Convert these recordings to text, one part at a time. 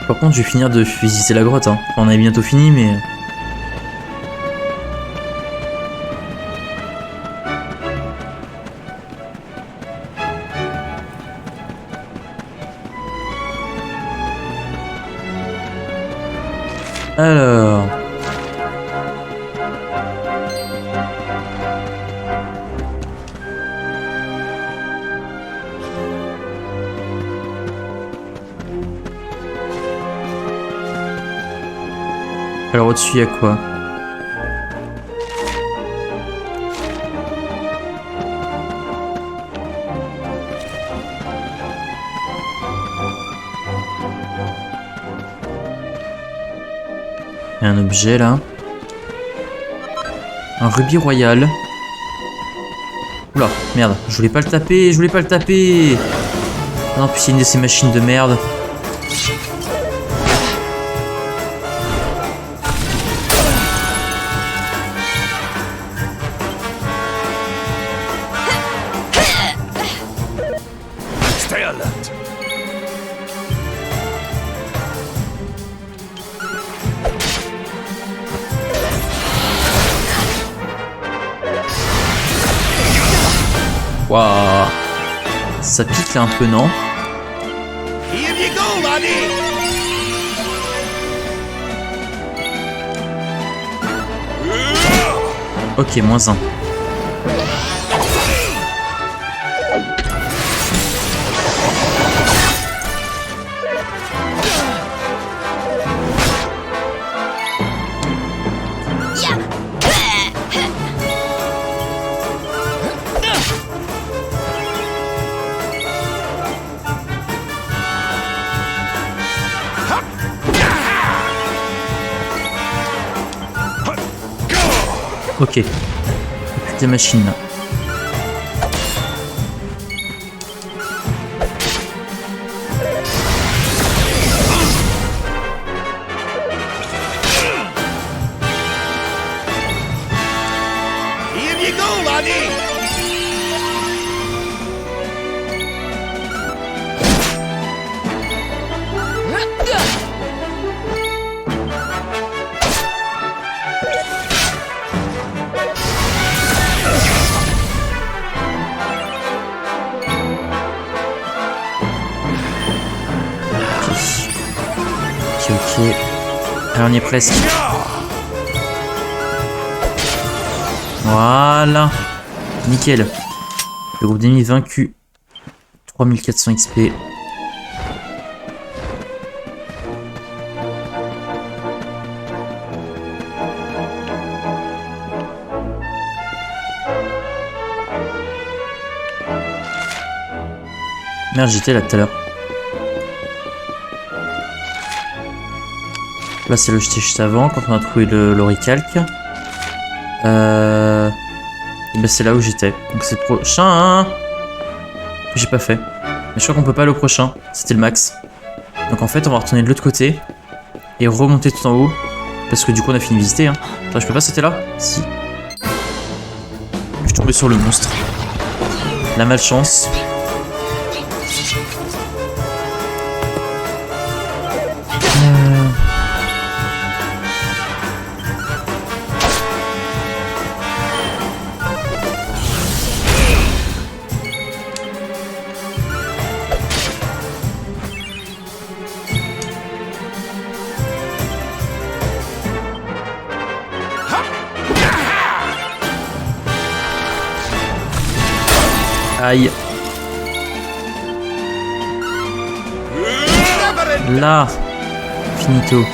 Par contre, je vais finir de visiter la grotte. Hein. Enfin, on est bientôt fini, mais... Alors... Alors au-dessus, il y a quoi? Il y a un objet là. Un rubis royal. Oula, merde, je voulais pas le taper, je voulais pas le taper. Non, puis c'est une de ces machines de merde. Waouh, ça pique là un peu, non? Ok, moins un. Ok. Il n'y a plus que des machines là. Ok. Alors on y est presque. Voilà. Nickel. Le groupe d'ennemis vaincu. 3400 XP. Merde, j'étais là tout à l'heure. Là, c'est le jeté juste avant, quand on a trouvé l'oricalque. Et ben c'est là où j'étais. Donc c'est le prochain. Hein, que j'ai pas fait. Mais je crois qu'on peut pas aller au prochain. C'était le max. Donc en fait, on va retourner de l'autre côté. Et remonter tout en haut. Parce que du coup, on a fini de visiter. Hein. Attends, je peux pas sauter là? Si. Je suis tombé sur le monstre. La malchance. Aïe. Là. Finito.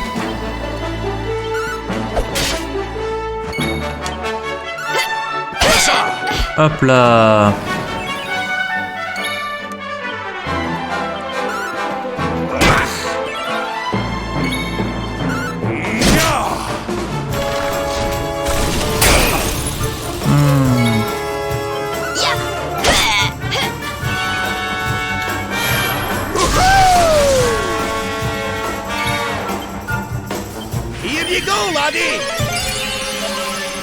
Hop là.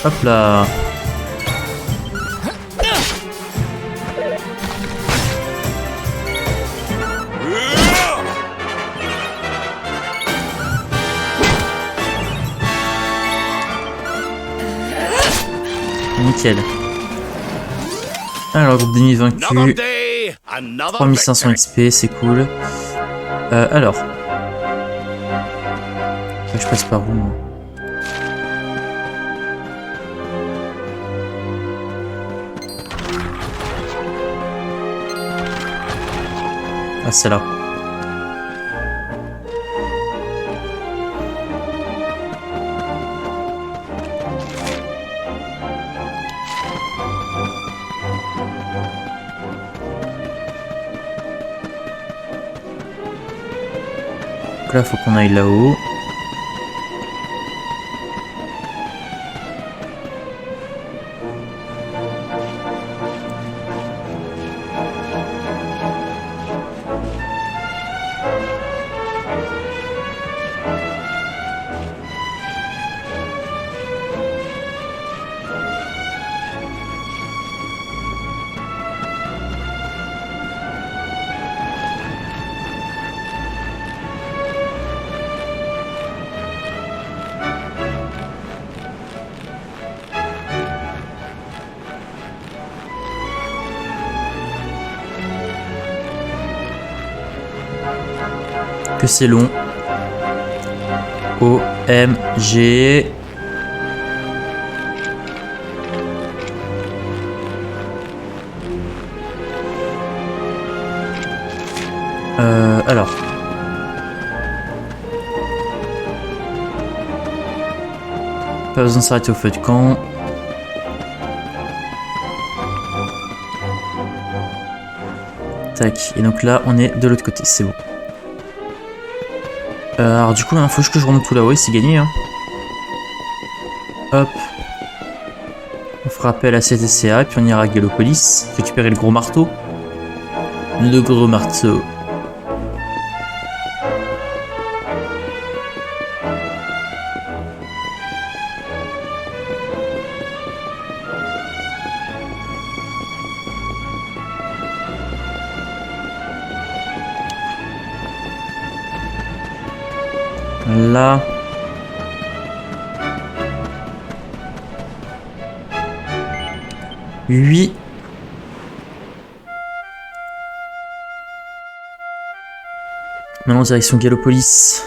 Hop là. nickel. Alors, groupe d'ennemis vaincus. 3500 XP, c'est cool. Alors. Je passe par où, moi? Ah, c'est là. Donc là, faut qu'on aille là-haut. Que c'est long. OMG. Alors. Pas besoin de s'arrêter au feu de camp. Tac. Et donc là, on est de l'autre côté. C'est bon. Alors du coup, maintenant, faut que je remonte tout là-haut et c'est gagné. Hein. Hop. On fera appel à CTCA et puis on ira à Gallopolis. Récupérer le gros marteau. Le gros marteau. Là. Oui. Maintenant direction Gallopolis.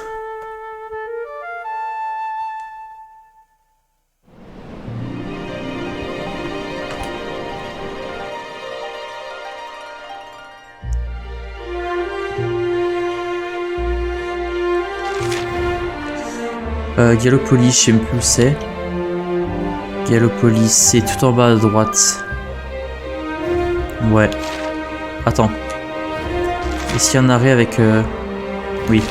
Gallopolis, je sais même plus où c'est. Gallopolis, c'est tout en bas à droite. Ouais. Attends. Est-ce qu'il y a un arrêt avec... Oui.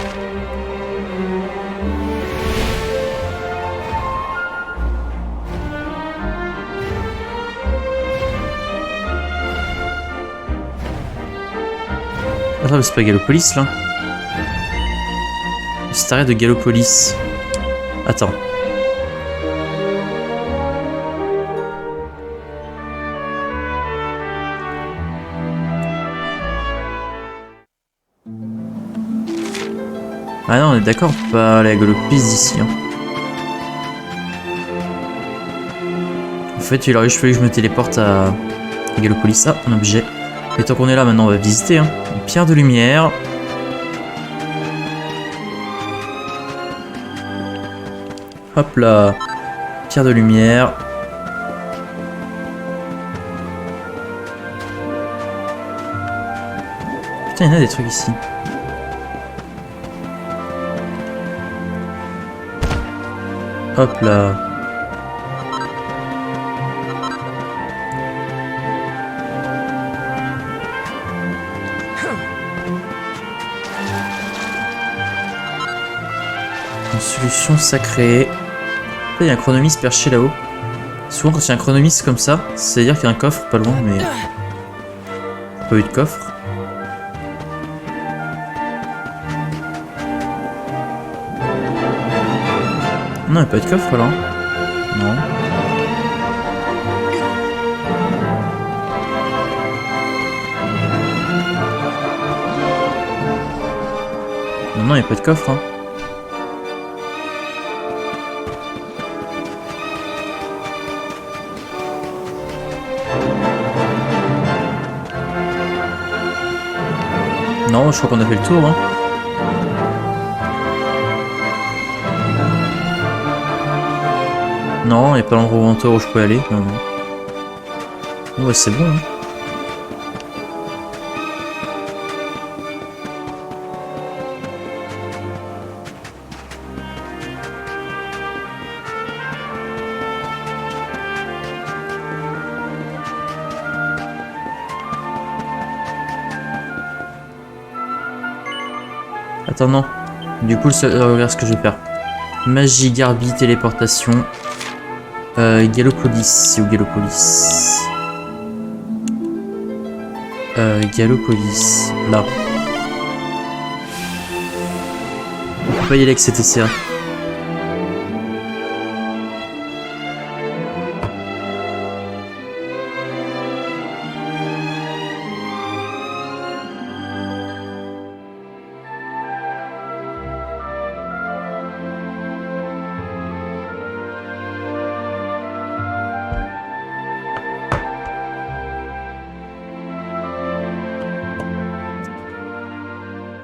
Attends, mais c'est pas Gallopolis là. C'est arrêt de Gallopolis. Attends. Ah non, on est d'accord, on peut pas aller à Gallopolis d'ici. Hein. En fait, il aurait juste fallu que je me téléporte à Gallopolis. Ah, un objet. Et tant qu'on est là, maintenant, on va visiter. Hein. Une pierre de lumière. Hop là. Pierre de lumière. Putain, il y en a des trucs ici. Hop là. Une solution sacrée. Il y a un chronomiste perché là-haut. Souvent quand il y a un chronomiste comme ça, c'est-à-dire qu'il y a un coffre pas loin, mais... Pas eu de coffre. Non, il n'y a pas de coffre là. Non. Non, il n'y a pas de coffre. Hein. Non, je crois qu'on a fait le tour. Hein. Non, il n'y a pas l'endroit où je peux aller. Non, non. Oh, ouais, c'est bon. Hein. Attends, non. Du coup, regarde ce que je vais faire. Magie, Garbi, téléportation. Galopolis. Ou Galopolis. Galopolis. Là. On peut pas y aller avec cet essai.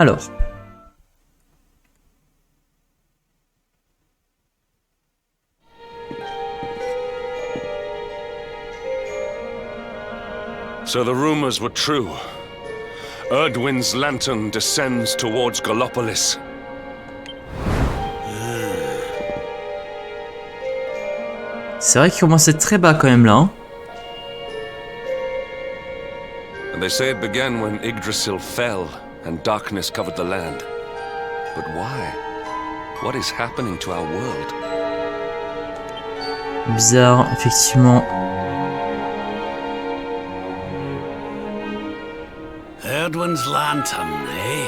Alors. So the rumors were true. Erdwin's lantern descends towards Gallopolis. C'est vrai qu'il commençait très bas quand même là. Hein. And they say it began when Yggdrasil fell and darkness covered the land. But why? What is happening to our world? Bizarre, effectivement. Erdwin's lantern, eh?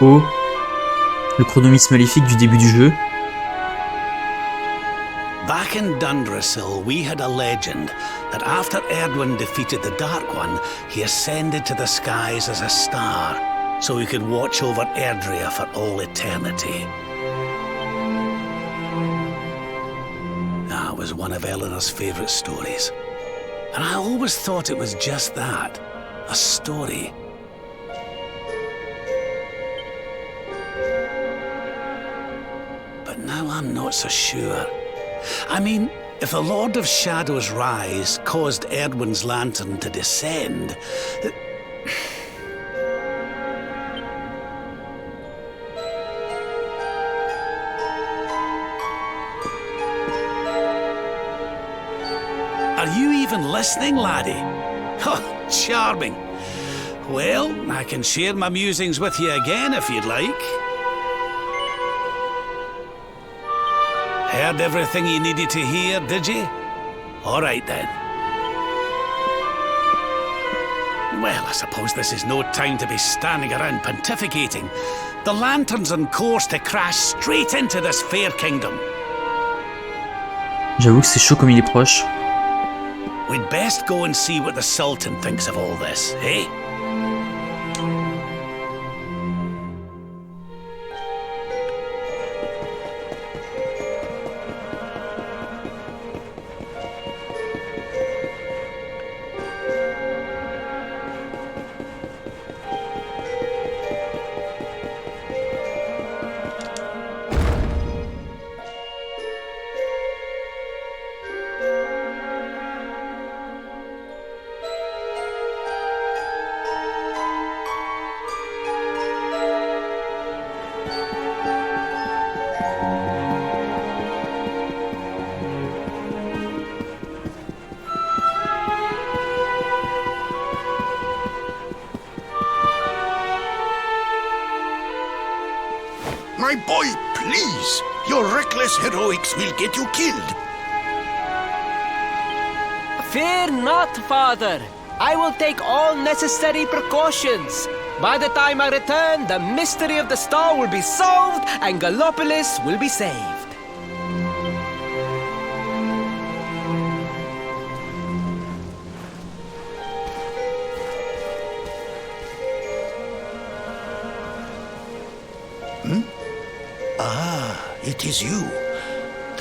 Oh, le chronomisme maléfique du début du jeu. Back in Dundrasil, we had a legend that after Erdwin defeated the Dark One, he ascended to the skies as a star, so he could watch over Erdrea for all eternity. That was one of Eleanor's favourite stories. And I always thought it was just that, a story. But now I'm not so sure. I mean, if the Lord of Shadow's rise caused Erdwin's lantern to descend... Are you even listening, laddie? Oh, charming. Well, I can share my musings with you again if you'd like. Heard everything you needed to hear, did you? All right then. Well, I suppose this is no time to be standing around pontificating. The lantern's on course to crash straight into this fair kingdom. J'avoue que c'est chaud comme il est proche. We'd best go and see what the Sultan thinks of all this, eh? My boy, please! Your reckless heroics will get you killed. Fear not, father. I will take all necessary precautions. By the time I return, the mystery of the star will be solved and Gallopolis will be saved. It is you.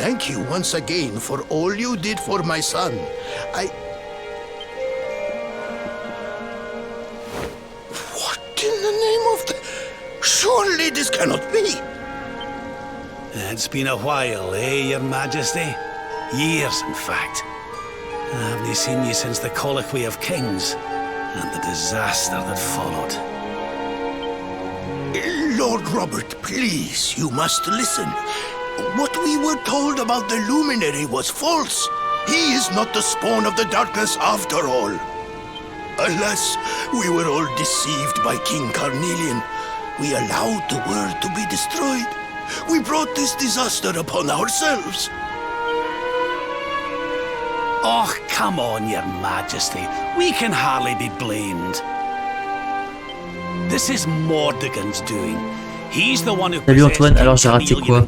thank you once again for all you did for my son. What in the name of the... Surely this cannot be. It's been a while, Your Majesty? Years, in fact. I haven't seen you since the Colloquy of Kings, and the disaster that followed. Lord Robert, please, you must listen. What we were told about the luminary was false. He is not the spawn of the darkness after all. Alas, we were all deceived by King Carnelian. We allowed the world to be destroyed. We brought this disaster upon ourselves. Oh, come on, Your Majesty. We can hardly be blamed. This is Mordegon's doing. He's the one who Salut Antoine, alors j'ai raté quoi?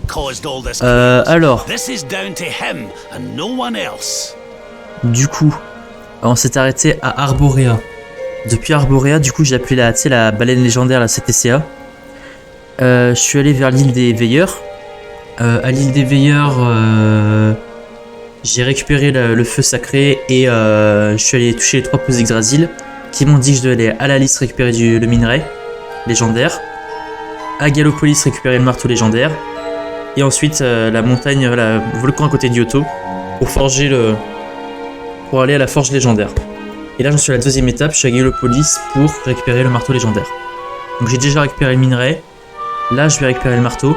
Alors, This is down to him and no one else. du coup, on s'est arrêté à Arborea. Depuis Arborea, du coup, j'ai appelé la baleine légendaire, la CTCA. Je suis allé vers l'île des Veilleurs. À l'île des Veilleurs, j'ai récupéré le feu sacré et je suis allé toucher les 3 postes d'Yggdrasil qui m'ont dit que je devais aller à la liste récupérer le minerai légendaire, à Gallopolis récupérer le marteau légendaire et ensuite la montagne, le volcan à côté d'Yoto pour aller à la forge légendaire. Et là j'en suis à la 2e étape, je suis à Gallopolis pour récupérer le marteau légendaire. Donc j'ai déjà récupéré le minerai, là je vais récupérer le marteau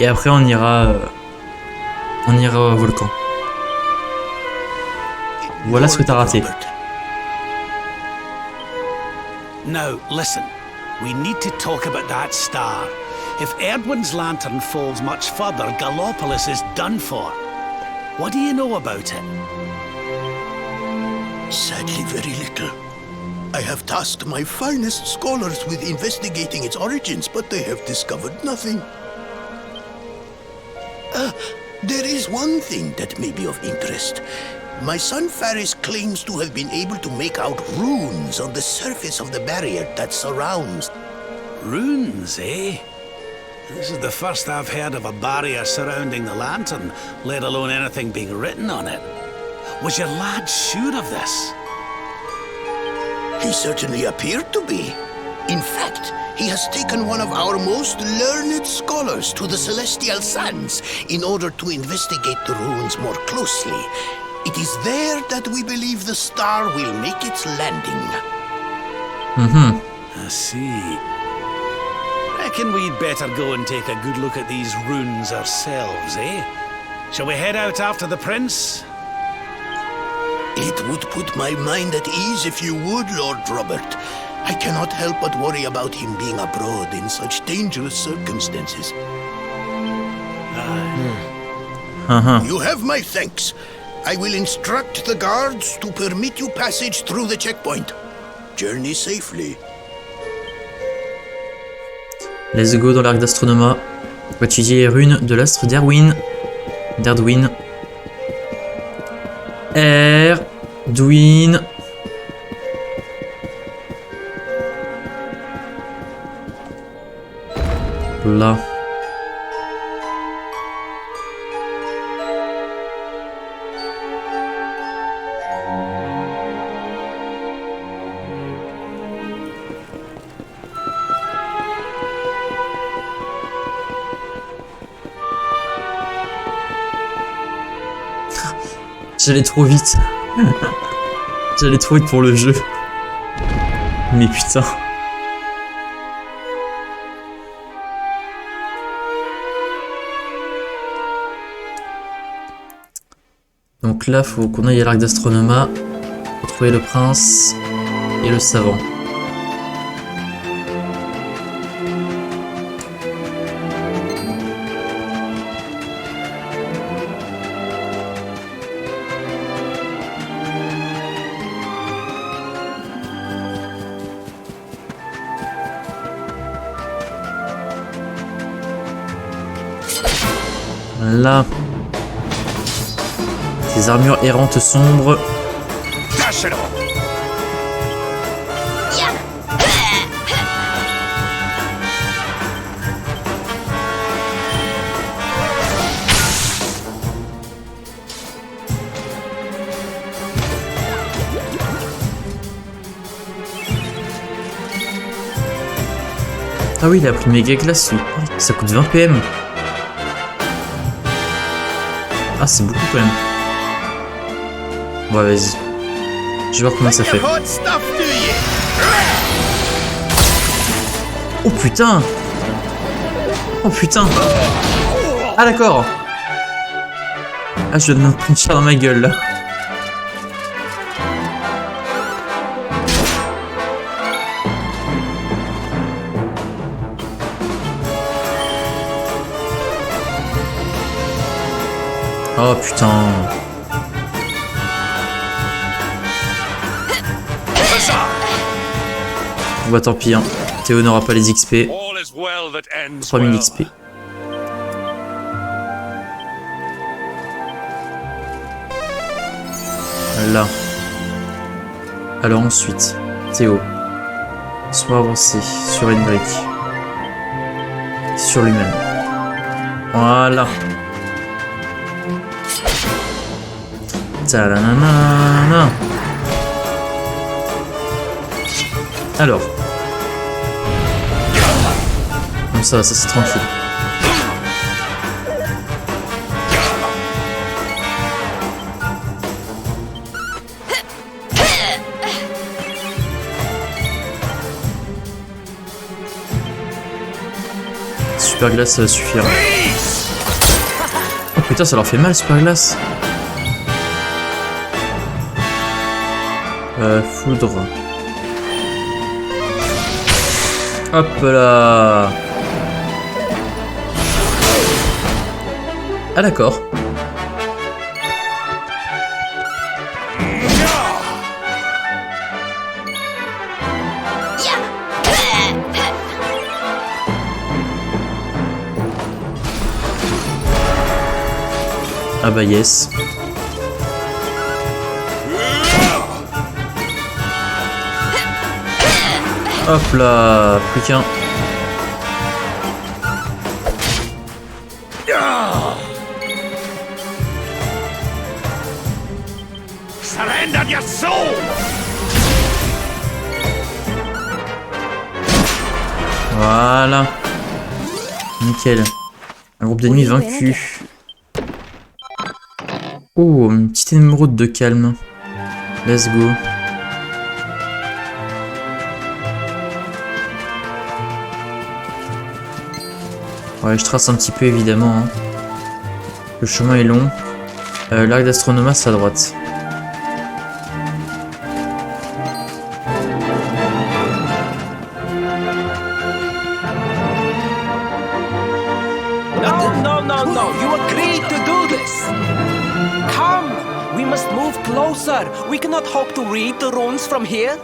et après on ira au volcan. Voilà ce que t'as raté. Now, listen. We need to talk about that star. If Erdwin's lantern falls much further, Gallopolis is done for. What do you know about it? Sadly, very little. I have tasked my finest scholars with investigating its origins, but they have discovered nothing. There is one thing that may be of interest. My son Faris claims to have been able to make out runes on the surface of the barrier that surrounds. Runes, eh? This is the first I've heard of a barrier surrounding the lantern, let alone anything being written on it. Was your lad sure of this? He certainly appeared to be. In fact, he has taken one of our most learned scholars to the Celestial Sands in order to investigate the runes more closely. It is there that we believe the star will make its landing. I see. Reckon we'd better go and take a good look at these runes ourselves, eh? Shall we head out after the prince? It would put my mind at ease if you would, Lord Robert. I cannot help but worry about him being abroad in such dangerous circumstances. You have my thanks. I will instruct the guards to permit you passage through the checkpoint. Journey safely. Let's go dans l'arc d'Astronoma. On va étudier les runes de l'astre d'Erdwin. Erdwin. Là. J'allais trop vite. J'allais trop vite pour le jeu. Mais putain. Donc là, faut qu'on aille à l'arc d'Astronoma pour trouver le prince et le savant. Là, ces armures errantes sombres. Ah oui, il a pris une méga glace, lui. Ça coûte 20 PM. Ah, c'est beaucoup quand même. Bon, vas-y. Je vais voir combien ça fait. Oh putain! Oh putain! Ah d'accord! Ah, je dois mettre une chair dans ma gueule là. Oh putain! Bah tant pis, hein. Théo n'aura pas les XP. 3000 XP. Là. Alors ensuite, Théo. Soit avancé sur Hendrik. Sur lui-même. Voilà. Talanana. Alors. Bon, ça c'est tranquille. Super glace, ça va suffire. Oh putain, ça leur fait mal, super glace. Foudre. Hop là. Ah d'accord. Ah bah yes. Hop là, plus qu'un. Surrender your soul! Voilà. Nickel. Un groupe d'ennemis vaincu. Oh, une petite émeraude de calme. Let's go. Ouais, je trace un petit peu évidemment. Hein. Le chemin est long. L'arc d'Astronoma, c'est à droite. No, you agreed to do this. Come, we must move closer. We cannot hope to read the runes from here.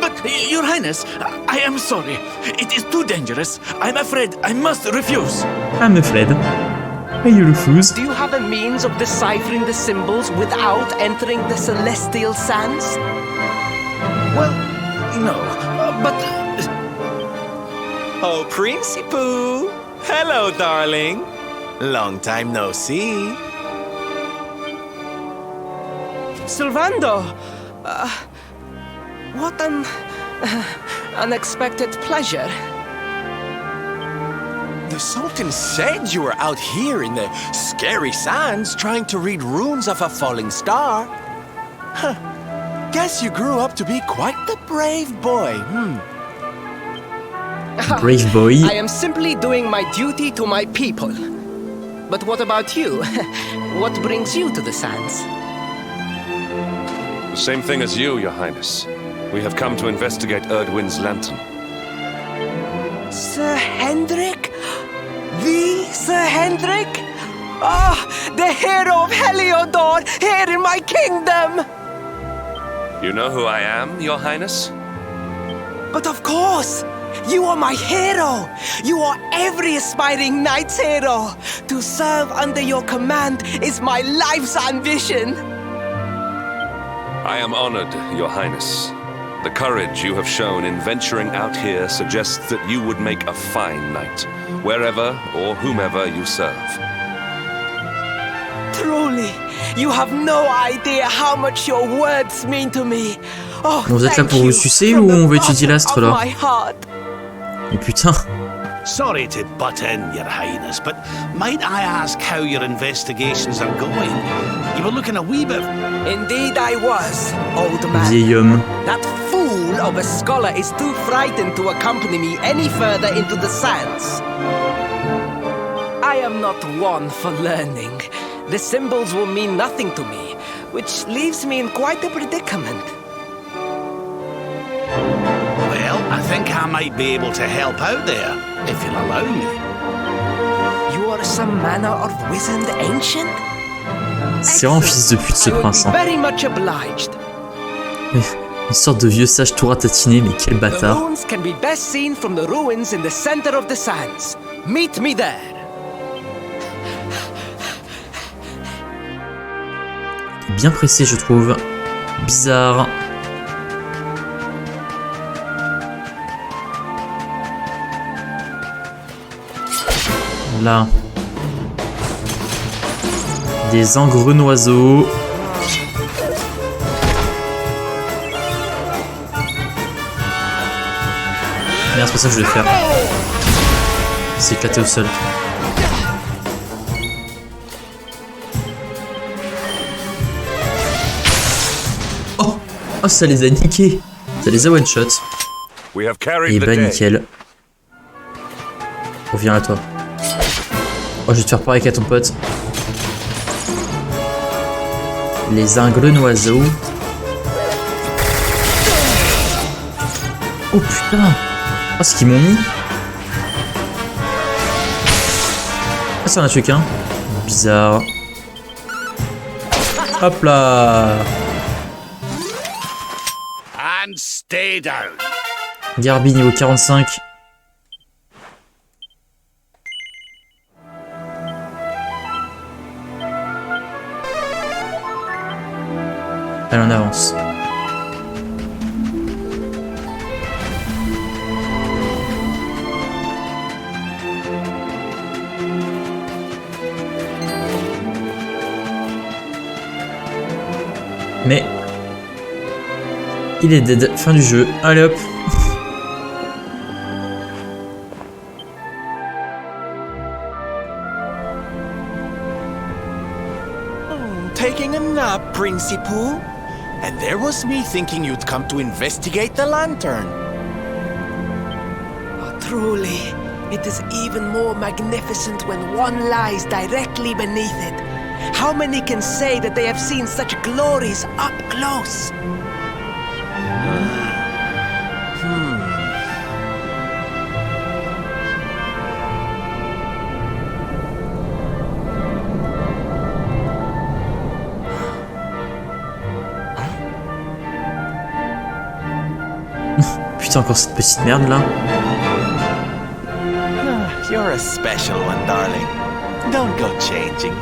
But, Your Highness, I am sorry. It is too dangerous. I'm afraid I must refuse. I'm afraid. You refuse. Do you have a means of deciphering the symbols without entering the celestial sands? Well, no, but... Oh, Princey Pooh! Hello, darling! Long time no see. Sylvando! What an unexpected pleasure. The Sultan said you were out here in the scary sands trying to read runes of a falling star. Huh. Guess you grew up to be quite the brave boy, Brave boy. I am simply doing my duty to my people. But what about you? What brings you to the sands? The same thing as you, Your Highness. We have come to investigate Erdwin's lantern. Sir Hendrik? The Sir Hendrik? Ah, the hero of Heliodor, here in my kingdom! You know who I am, Your Highness? But of course! You are my hero! You are every aspiring knight's hero! To serve under your command is my life's ambition! I am honored, Your Highness. The courage you have shown in venturing out here suggests that you would make a fine knight, wherever or whomever you serve. Truly, you have no idea how much your words mean to me. Oh, Bon, vous êtes là pour vous sucer ou on va étudier l'astre là? Mais putain. Sorry to butt in, Your Highness, but might I ask how your investigations are going? You were looking a wee bit... Indeed I was, old man. Vieil homme. That fool of a scholar is too frightened to accompany me any further into the sands. I am not one for learning. The symbols will mean nothing to me, which leaves me in quite a predicament. Well, I think I might be able to help out there, if you'll allow me. You are some manner of wizened ancient? C'est vraiment fils de pute ce prince. Hein. Very much obliged. Une sorte de vieux sage tout ratatiné, mais quel bâtard. The runes can be best seen from the ruins in the center of the sands. Meet me there. Bien pressé, je trouve. Bizarre. Là. Des engrenouiseaux. Merde, c'est pas ça que je voulais faire. Il s'est éclaté au sol. Oh, oh, ça les a niqués. Ça les a one-shot. Et bah nickel. Reviens à toi. Oh, je vais te faire pareil qu'à ton pote. Les engrenouiseaux. Oh putain. Oh, ce qu'ils m'ont mis. Ah, ça en a tué qu'un. Bizarre. Hop là. And stay down. Garbi niveau 45. Allez, on avance. Mais il est dead. Fin du jeu. Allez hop. Taking a nap, Principal? And there was me thinking you'd come to investigate the lantern. Oh, truly, it is even more magnificent when one lies directly beneath it. How many can say that they have seen such glories up close? Putain, encore cette petite merde là. You're a special one, darling. Don't go changing.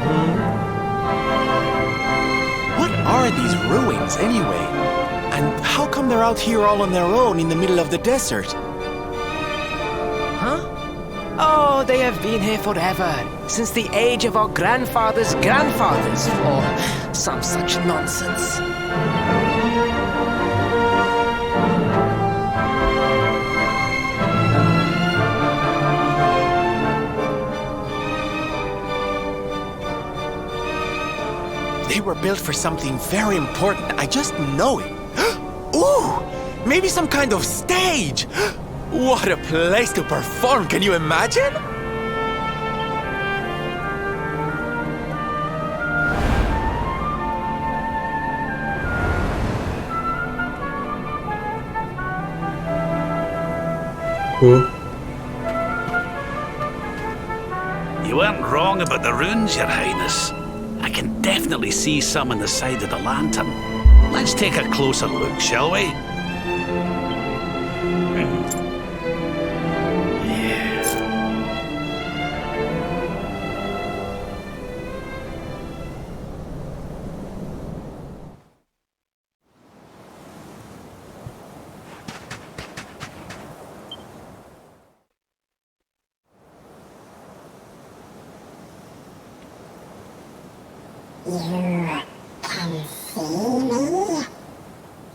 What are these ruins, anyway? And how come they're out here all on their own in the middle of the desert? Huh? Oh, they have been here forever, since the age of our grandfathers' grandfathers, or some such nonsense. They were built for something very important. I just know it. Ooh! Maybe some kind of stage! What a place to perform! Can you imagine? Oh. You weren't wrong about the runes, Your Highness. I can definitely see some on the side of the lantern. Let's take a closer look, shall we? Yeah.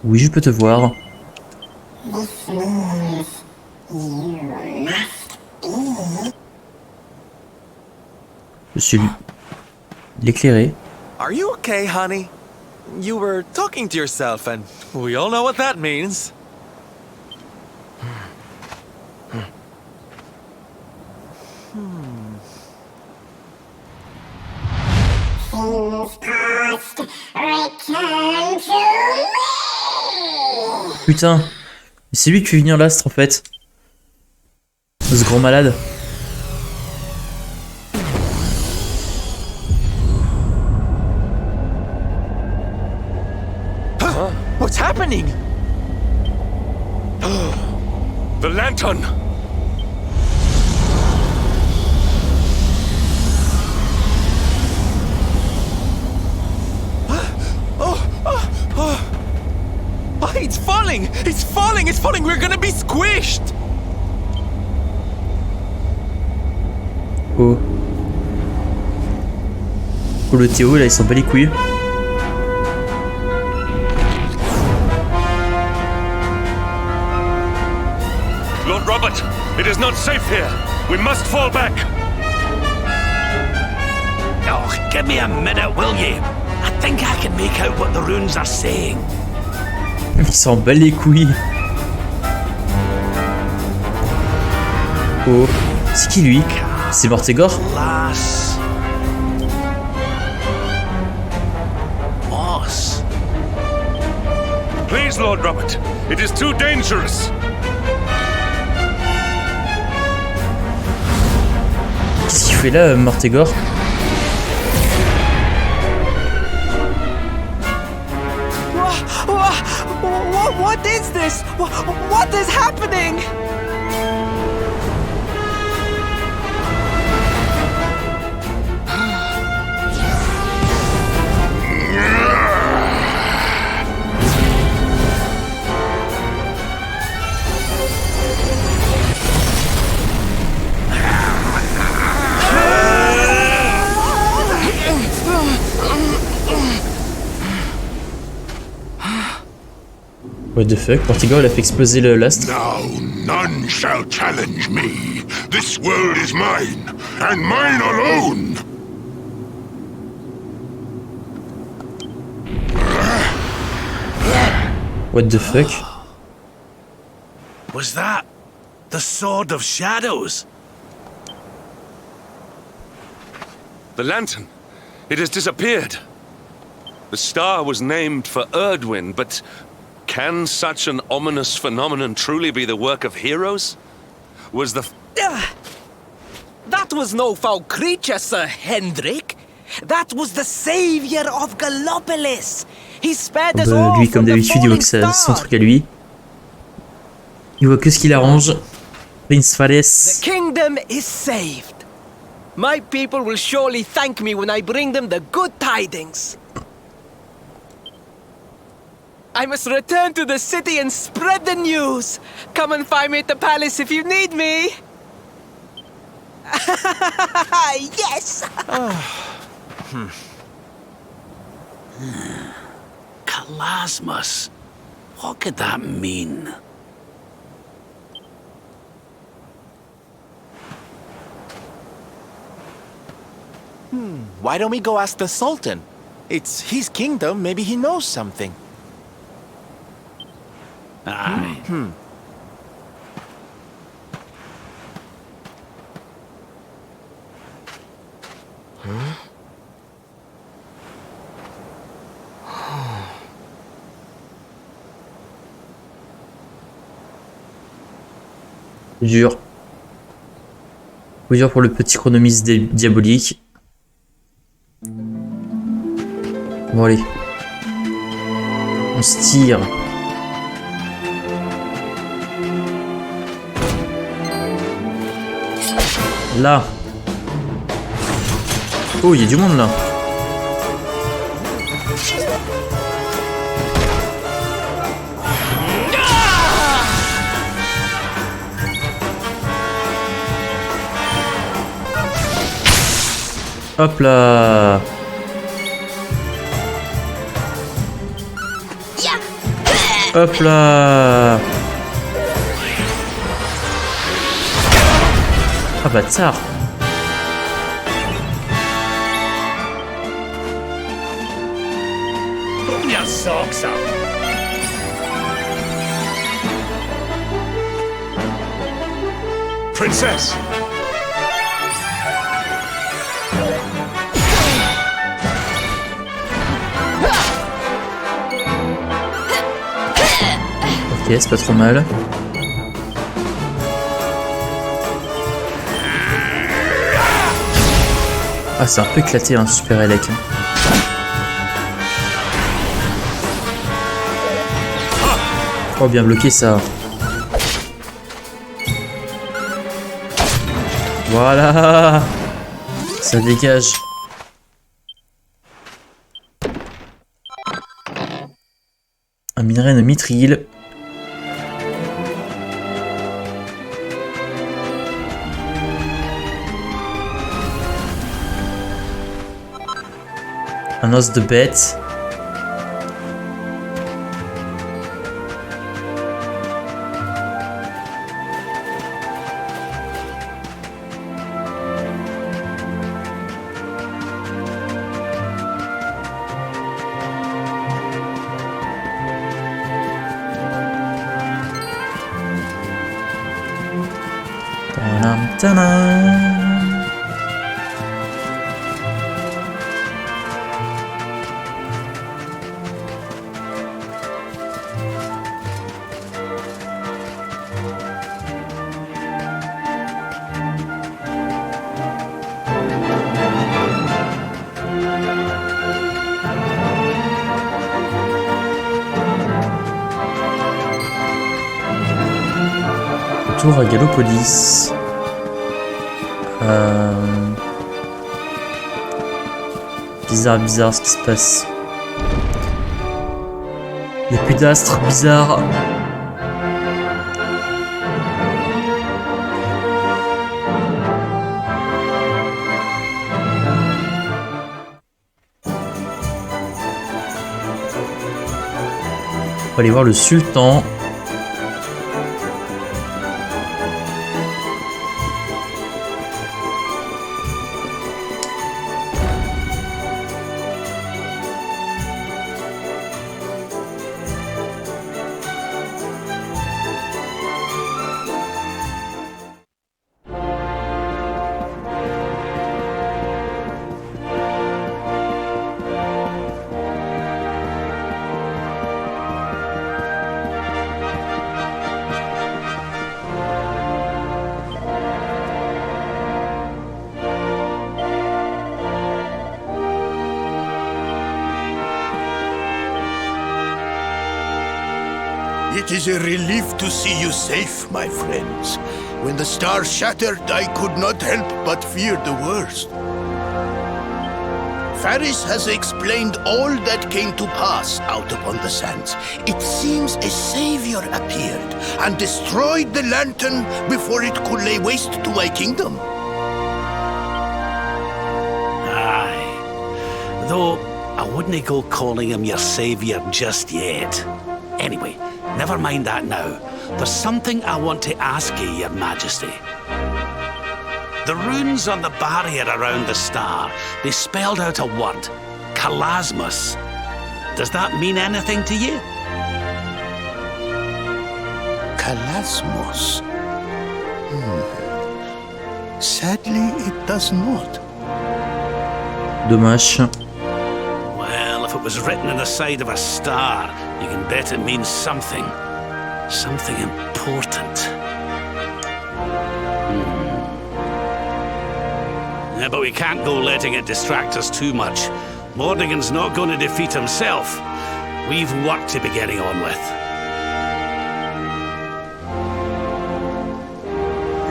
Oui, je peux te voir. This means you Je suis l'éclairé. Are you okay, honey? You were talking to yourself, and we all know what that means. Putain, mais c'est lui qui fait venir l'astre en fait. Ce grand malade. What's happening? The lantern! Oh, it's falling! It's falling! It's falling! We're gonna be squished! Oh. Oh, le Théo là il s'en bat les couilles. Lord Robert, it is not safe here. We must fall back. Oh, give me a minute, will you? I think I can make out what the runes are saying. Il s'en bat les couilles. Oh, c'est qui lui? C'est Mortegor? Lass. Os. Please, Lord Robert, it is too dangerous. Qu'est-ce qu'il fait là, Mortegor? What is this? What is happening? What the fuck? Mortegor il a fait exploser l'astre. Now none shall challenge me. This world is mine, and mine alone. What the fuck? Was that the Sword of Shadows? The lantern. It has disappeared. The star was named for Erdwin, but can such an ominous phenomenon truly be the work of heroes? Was the... That was no foul creature, Sir Hendrik. That was the savior of Gallopolis. He spared us all Lui, comme from the d'habitude, il voit que c'est falling son star. truc à lui. Il voit que ce qu'il arrange. Prince Fares. The kingdom is saved. My people will surely thank me when I bring them the good tidings. I must return to the city and spread the news. Come and find me at the palace if you need me. Yes! Kalasmus. What could that mean? Why don't we go ask the Sultan? It's his kingdom, maybe he knows something. Aye. Dur. Dur pour le petit chronomiste diabolique. Bon allez. On se tire. Là. Oh, il y a du monde là. Hop là. Hop là. Ah bâtard. Hang your socks up. Princess! Ok, c'est pas trop mal. Ah, c'est un peu éclaté, un super élec. Oh, bien bloqué ça. Voilà. Ça dégage. Un minerai de mithril. Un os de bête. Tadam, tadam. Retour à Gallopolis. Bizarre ce qui se passe. Il n'y a plus d'astres, bizarre. On va aller voir le sultan. It is a relief to see you safe, my friends. When the star shattered, I could not help but fear the worst. Faris has explained all that came to pass out upon the sands. It seems a savior appeared and destroyed the lantern before it could lay waste to my kingdom. Aye. Though, I wouldn't go calling him your savior just yet. Anyway, never mind that now. There's something I want to ask you, your majesty. The runes on the barrier around the star, they spelled out a word. Kalasmus. Does that mean anything to you? Kalasmos. Sadly, it does not. Dommage. Well, if it was written on the side of a star, you can bet it means something. Something important. Yeah, but we can't go letting it distract us too much. Mordigan's not going to defeat himself. We've work to be getting on with.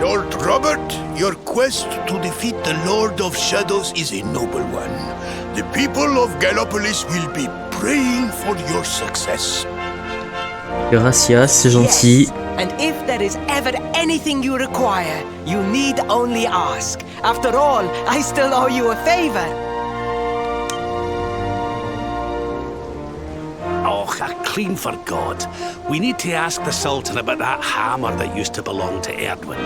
Lord Robert, your quest to defeat the Lord of Shadows is a noble one. The people of Gallopolis will be praying for your success. Gracias, c'est gentil. Yes, and if there is ever anything you require, you need only ask. After all, I still owe you a favor. Oh, I clean forgot. We need to ask the Sultan about that hammer that used to belong to Erdwin.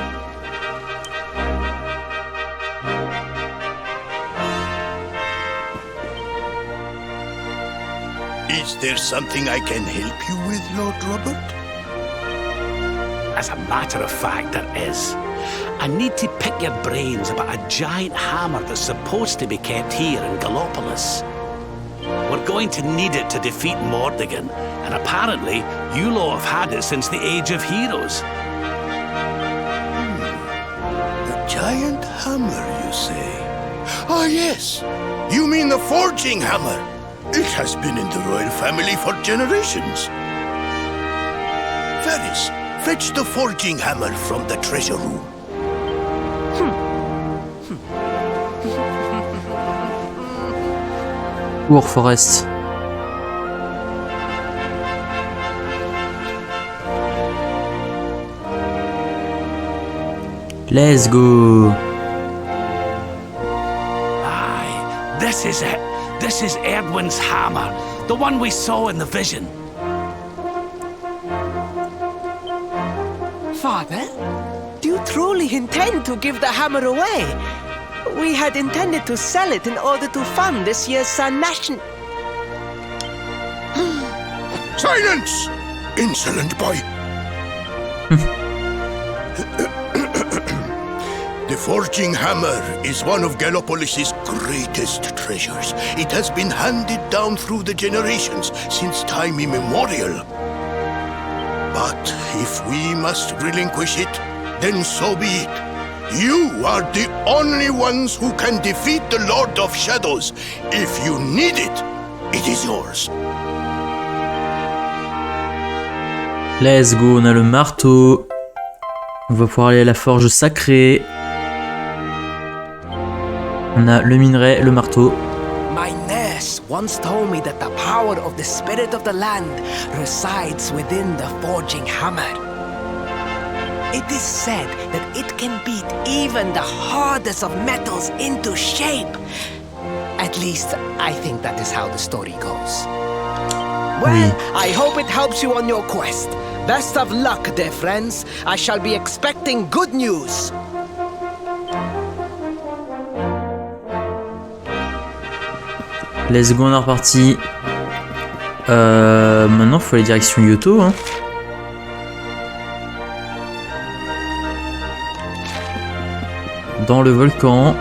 Is there something I can help you with, Lord Robert? As a matter of fact, there is. I need to pick your brains about a giant hammer that's supposed to be kept here in Gallopolis. We're going to need it to defeat Mordegon, and apparently you lot have had it since the Age of Heroes. The giant hammer, you say? Ah, yes. You mean the forging hammer? It has been in the royal family for generations. Ferris, fetch the forging hammer from the treasure room. Cours, Forest. Let's go. Aye, this is it. This is Erdwin's hammer, the one we saw in the vision. Father, do you truly intend to give the hammer away? We had intended to sell it in order to fund this year's Sun Nation. Silence! Insolent boy! The forging hammer is one of Gallopolis' greatest treasures. It has been handed down through the generations since time immemorial. But if we must relinquish it, then so be it. You are the only ones who can defeat the Lord of Shadows. If you need it, it is yours. Let's go, on a le marteau. On va pouvoir aller à la forge sacrée. On a le minerai, le marteau. My nurse once told me that the power of the spirit of the land resides within the forging hammer. It is said that it can beat even the hardest of metals into shape. At least, I think that is how the story goes. Well, I hope it helps you on your quest. Best of luck, dear friends. I shall be expecting good news. Let's go, on est reparti. Maintenant, il faut aller direction Yoto. Hein. Dans le volcan.